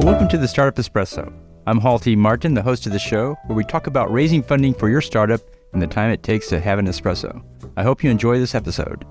Welcome to the Startup Espresso. I'm Hall T. Martin, the host of the show, where we talk about raising funding for your startup and the time it takes to have an espresso. I hope you enjoy this episode.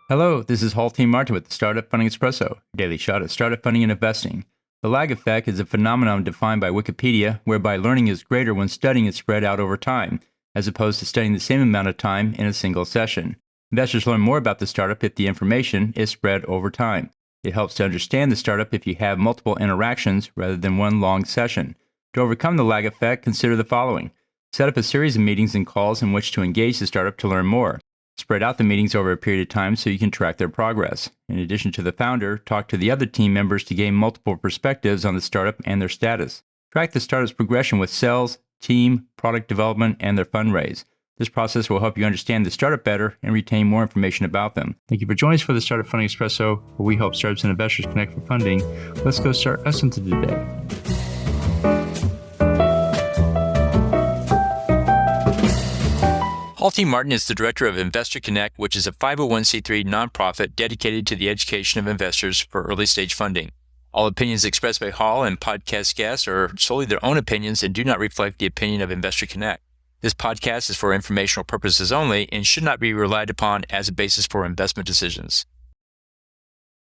Hello, this is Hall T. Martin with the Startup Funding Espresso, your daily shot at startup funding and investing. The lag effect is a phenomenon defined by Wikipedia, whereby learning is greater when studying is spread out over time, as opposed to studying the same amount of time in a single session. Investors learn more about the startup if the information is spread over time. It helps to understand the startup if you have multiple interactions rather than one long session. To overcome the lag effect, consider the following. Set up a series of meetings and calls in which to engage the startup to learn more. Spread out the meetings over a period of time so you can track their progress. In addition to the founder, talk to the other team members to gain multiple perspectives on the startup and their status. Track the startup's progression with sales, team, product development, and their fundraise. This process will help you understand the startup better and retain more information about them. Thank you for joining us for the Startup Funding Espresso, where we help startups and investors connect for funding. Let's go start us into today. Hall T. Martin is the director of Investor Connect, which is a 501c3 nonprofit dedicated to the education of investors for early-stage funding. All opinions expressed by Hall and podcast guests are solely their own opinions and do not reflect the opinion of Investor Connect. This podcast is for informational purposes only and should not be relied upon as a basis for investment decisions.